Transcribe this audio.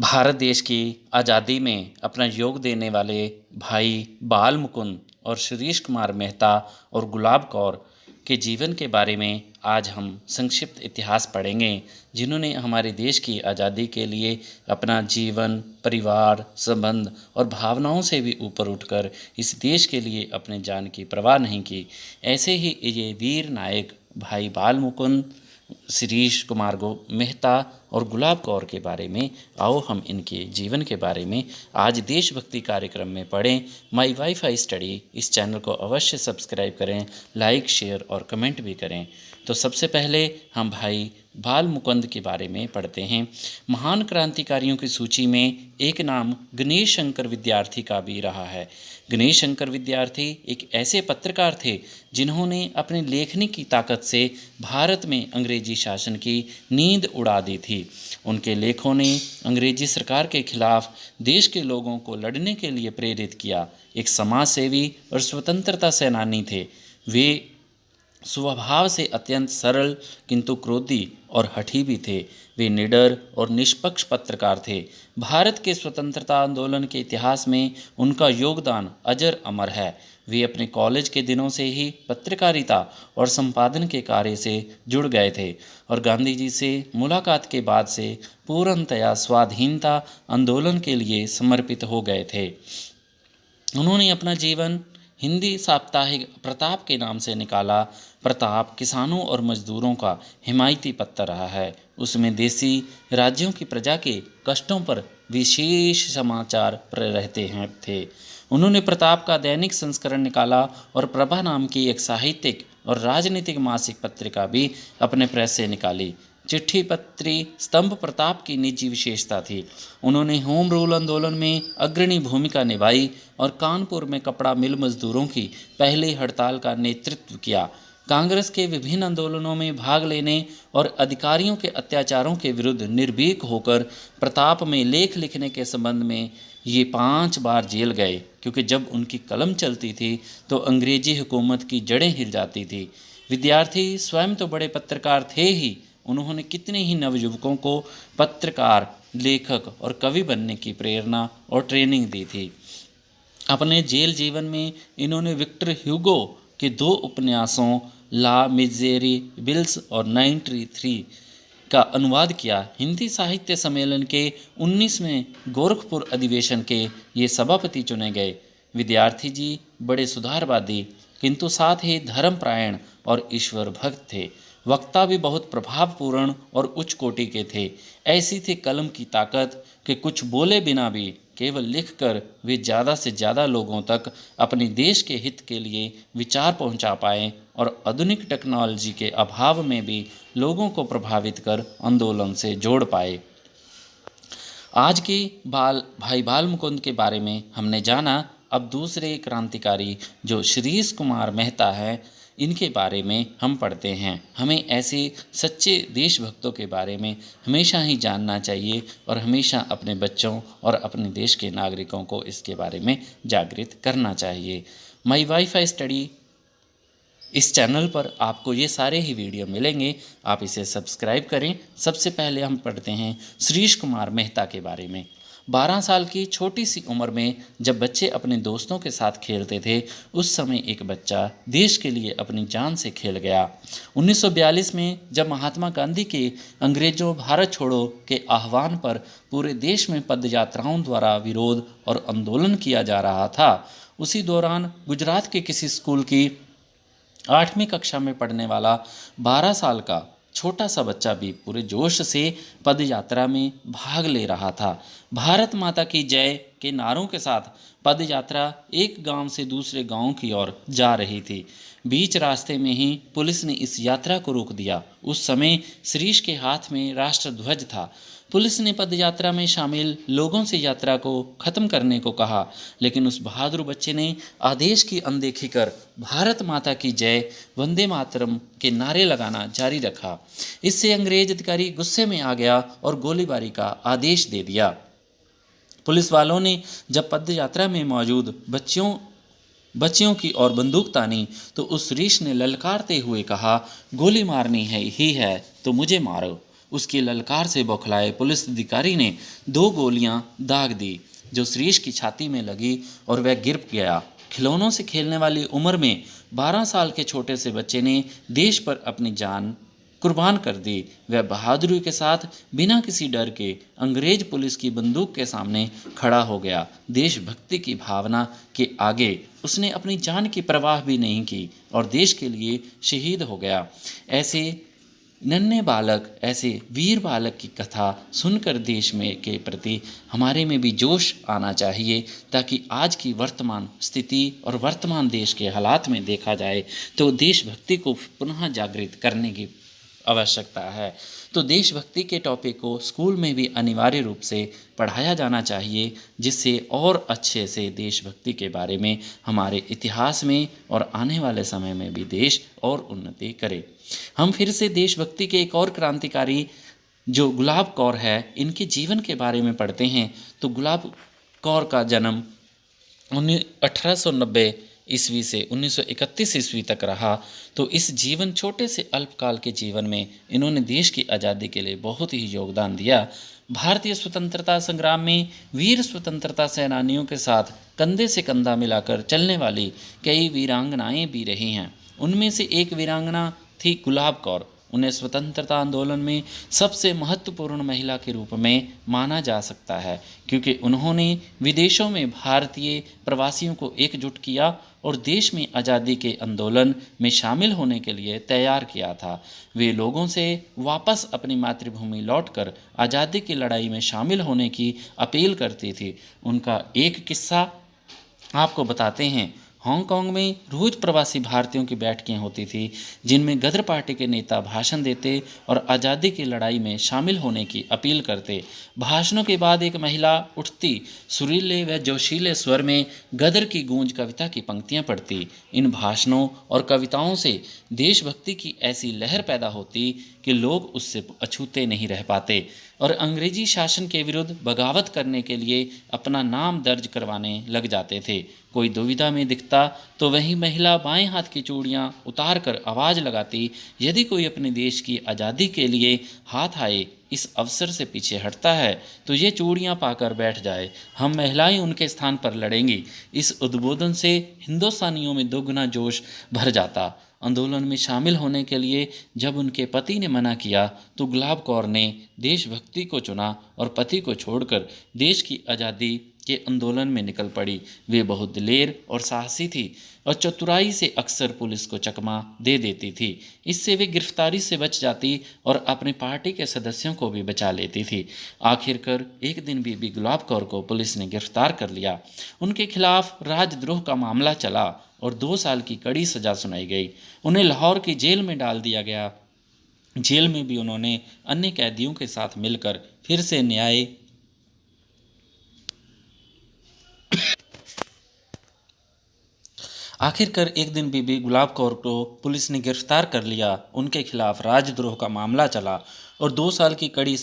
भारत देश की आज़ादी में अपना योग देने वाले भाई बाल मुकुंद और शिरीष कुमार मेहता और गुलाब कौर के जीवन के बारे में आज हम संक्षिप्त इतिहास पढ़ेंगे, जिन्होंने हमारे देश की आज़ादी के लिए अपना जीवन, परिवार, संबंध और भावनाओं से भी ऊपर उठकर इस देश के लिए अपने जान की परवाह नहीं की। ऐसे ही ये वीर नायक भाई बाल मुकुंद, शिरीष कुमार मेहता और गुलाब कौर के बारे में आओ हम इनके जीवन के बारे में आज देशभक्ति कार्यक्रम में पढ़ें। माई वाईफाई स्टडी इस चैनल को अवश्य सब्सक्राइब करें, लाइक, शेयर और कमेंट भी करें। तो सबसे पहले हम भाई बाल मुकुंद के बारे में पढ़ते हैं। महान क्रांतिकारियों की सूची में एक नाम गणेश शंकर विद्यार्थी का भी रहा है। गणेश शंकर विद्यार्थी एक ऐसे पत्रकार थे जिन्होंने अपनी लेखनी की ताकत से भारत में अंग्रेजी शासन की नींद उड़ा दी थी। उनके लेखों ने अंग्रेजी सरकार के खिलाफ देश के लोगों को लड़ने के लिए प्रेरित किया। एक समाज सेवी और स्वतंत्रता सेनानी थे। वे स्वभाव से अत्यंत सरल किंतु क्रोधी और हठी भी थे। वे निडर और निष्पक्ष पत्रकार थे। भारत के स्वतंत्रता आंदोलन के इतिहास में उनका योगदान अजर अमर है। वे अपने कॉलेज के दिनों से ही पत्रकारिता और संपादन के कार्य से जुड़ गए थे और गांधी जी से मुलाकात के बाद से पूर्णतया स्वाधीनता आंदोलन के लिए समर्पित हो गए थे। उन्होंने अपना जीवन हिंदी साप्ताहिक प्रताप के नाम से निकाला। प्रताप किसानों और मजदूरों का हिमायती पत्र रहा है। उसमें देसी राज्यों की प्रजा के कष्टों पर विशेष समाचार रहते थे। उन्होंने प्रताप का दैनिक संस्करण निकाला और प्रभा नाम की एक साहित्यिक और राजनीतिक मासिक पत्रिका भी अपने प्रेस से निकाली। चिट्ठी पत्री स्तंभ प्रताप की निजी विशेषता थी। उन्होंने होम रूल आंदोलन में अग्रणी भूमिका निभाई और कानपुर में कपड़ा मिल मजदूरों की पहली हड़ताल का नेतृत्व किया। कांग्रेस के विभिन्न आंदोलनों में भाग लेने और अधिकारियों के अत्याचारों के विरुद्ध निर्भीक होकर प्रताप में लेख लिखने के संबंध में ये 5 बार जेल गए, क्योंकि जब उनकी कलम चलती थी तो अंग्रेजी हुकूमत की जड़ें हिल जाती थी। विद्यार्थी स्वयं तो बड़े पत्रकार थे ही, उन्होंने कितने ही नवयुवकों को पत्रकार, लेखक और कवि बनने की प्रेरणा और ट्रेनिंग दी थी। अपने जेल जीवन में इन्होंने विक्टर ह्यूगो के 2 उपन्यासों ला मिज़ेरेबल्स और 93 का अनुवाद किया। हिंदी साहित्य सम्मेलन के 19वें गोरखपुर अधिवेशन के ये सभापति चुने गए। विद्यार्थी जी बड़े सुधारवादी किंतु साथ ही धर्मपरायण और ईश्वर भक्त थे। वक्ता भी बहुत प्रभावपूर्ण और उच्च कोटि के थे। ऐसी थी कलम की ताकत कि कुछ बोले बिना भी केवल लिखकर वे ज़्यादा से ज़्यादा लोगों तक अपने देश के हित के लिए विचार पहुंचा पाए और आधुनिक टेक्नोलॉजी के अभाव में भी लोगों को प्रभावित कर आंदोलन से जोड़ पाए। आज की भाई बाल मुकुंद के बारे में हमने जाना। अब दूसरे क्रांतिकारी जो शिरीष कुमार मेहता हैं, इनके बारे में हम पढ़ते हैं। हमें ऐसे सच्चे देशभक्तों के बारे में हमेशा ही जानना चाहिए और हमेशा अपने बच्चों और अपने देश के नागरिकों को इसके बारे में जागृत करना चाहिए। माई वाईफाई स्टडी इस चैनल पर आपको ये सारे ही वीडियो मिलेंगे, आप इसे सब्सक्राइब करें। सबसे पहले हम पढ़ते हैं शिरीष कुमार मेहता के बारे में। 12 साल की छोटी सी उम्र में जब बच्चे अपने दोस्तों के साथ खेलते थे, उस समय एक बच्चा देश के लिए अपनी जान से खेल गया। 1942 में जब महात्मा गांधी के अंग्रेजों भारत छोड़ो के आह्वान पर पूरे देश में पदयात्राओं द्वारा विरोध और आंदोलन किया जा रहा था, उसी दौरान गुजरात के किसी स्कूल की 8वीं कक्षा में पढ़ने वाला 12 साल का छोटा सा बच्चा भी पूरे जोश से पद यात्रा में भाग ले रहा था। भारत माता की जय के नारों के साथ पद यात्रा एक गांव से दूसरे गांव की ओर जा रही थी। बीच रास्ते में ही पुलिस ने इस यात्रा को रोक दिया। उस समय शिरीष के हाथ में राष्ट्रध्वज था। पुलिस ने पदयात्रा में शामिल लोगों से यात्रा को खत्म करने को कहा, लेकिन उस बहादुर बच्चे ने आदेश की अनदेखी कर भारत माता की जय, वंदे मातरम के नारे लगाना जारी रखा। इससे अंग्रेज अधिकारी गुस्से में आ गया और गोलीबारी का आदेश दे दिया। पुलिस वालों ने जब पदयात्रा में मौजूद बच्चियों की ओर बंदूक तानी तो उस शिरीष ने ललकारते हुए कहा, गोली मारनी है ही है तो मुझे मारो। उसकी ललकार से बौखलाए पुलिस अधिकारी ने 2 गोलियां दाग दी जो श्रीश की छाती में लगी और वह गिर गया। खिलौनों से खेलने वाली उम्र में 12 साल के छोटे से बच्चे ने देश पर अपनी जान कुर्बान कर दी। वह बहादुरी के साथ बिना किसी डर के अंग्रेज पुलिस की बंदूक के सामने खड़ा हो गया। देशभक्ति की भावना के आगे उसने अपनी जान की परवाह भी नहीं की और देश के लिए शहीद हो गया। ऐसे नन्हे बालक, ऐसे वीर बालक की कथा सुनकर देश में के प्रति हमारे में भी जोश आना चाहिए, ताकि आज की वर्तमान स्थिति और वर्तमान देश के हालात में देखा जाए तो देशभक्ति को पुनः जागृत करने की आवश्यकता है। तो देशभक्ति के टॉपिक को स्कूल में भी अनिवार्य रूप से पढ़ाया जाना चाहिए, जिससे और अच्छे से देशभक्ति के बारे में हमारे इतिहास में और आने वाले समय में भी देश और उन्नति करे। हम फिर से देशभक्ति के एक और क्रांतिकारी जो गुलाब कौर है, इनके जीवन के बारे में पढ़ते हैं। तो गुलाब कौर का जन्म 1890 ईस्वी से 1931 ईस्वी तक रहा। तो इस जीवन छोटे से अल्पकाल के जीवन में इन्होंने देश की आज़ादी के लिए बहुत ही योगदान दिया। भारतीय स्वतंत्रता संग्राम में वीर स्वतंत्रता सेनानियों के साथ कंधे से कंधा मिलाकर चलने वाली कई वीरांगनाएं भी रही हैं। उनमें से एक वीरांगना थी गुलाब कौर। उन्हें स्वतंत्रता आंदोलन में सबसे महत्वपूर्ण महिला के रूप में माना जा सकता है, क्योंकि उन्होंने विदेशों में भारतीय प्रवासियों को एकजुट किया और देश में आज़ादी के आंदोलन में शामिल होने के लिए तैयार किया था। वे लोगों से वापस अपनी मातृभूमि लौटकर आज़ादी की लड़ाई में शामिल होने की अपील करती थी। उनका एक किस्सा आपको बताते हैं। हांगकांग में रोज प्रवासी भारतीयों की बैठकें होती थी, जिनमें गदर पार्टी के नेता भाषण देते और आज़ादी की लड़ाई में शामिल होने की अपील करते। भाषणों के बाद एक महिला उठती, सुरीले व जोशीले स्वर में गदर की गूंज कविता की पंक्तियां पढ़ती। इन भाषणों और कविताओं से देशभक्ति की ऐसी लहर पैदा होती कि लोग उससे अछूते नहीं रह पाते और अंग्रेजी शासन के विरुद्ध बगावत करने के लिए अपना नाम दर्ज करवाने लग जाते थे। कोई दुविधा में दिखता तो वही महिला बाएं हाथ की चूड़ियां उतार कर आवाज़ लगाती, यदि कोई अपने देश की आज़ादी के लिए हाथ आए इस अवसर से पीछे हटता है तो ये चूड़ियां पाकर बैठ जाए, हम महिलाएं उनके स्थान पर लड़ेंगी। इस उद्बोधन से हिंदुस्तानियों में दोगुना जोश भर जाता। आंदोलन में शामिल होने के लिए जब उनके पति ने मना किया तो गुलाब कौर ने देशभक्ति को चुना और पति को छोड़कर देश की आज़ादी के आंदोलन में निकल पड़ी। वे बहुत दिलेर और साहसी थी और चतुराई से अक्सर पुलिस को चकमा दे देती थी। इससे वे गिरफ्तारी से बच जाती और अपनी पार्टी के सदस्यों को भी बचा लेती थी। आखिरकार एक दिन बीबी गुलाब कौर को पुलिस ने गिरफ्तार कर लिया। उनके खिलाफ राजद्रोह का मामला चला और 2 साल की कड़ी सजा सुनाई गई। उन्हें लाहौर की जेल में डाल दिया गया। जेल में भी उन्होंने अन्य कैदियों के साथ मिलकर फिर से न्याय आखिरकार एक दिन बीबी गुलाब कौर को पुलिस ने गिरफ्तार कर लिया। उनके खिलाफ राजद्रोह का मामला चला और 2 साल की कड़ी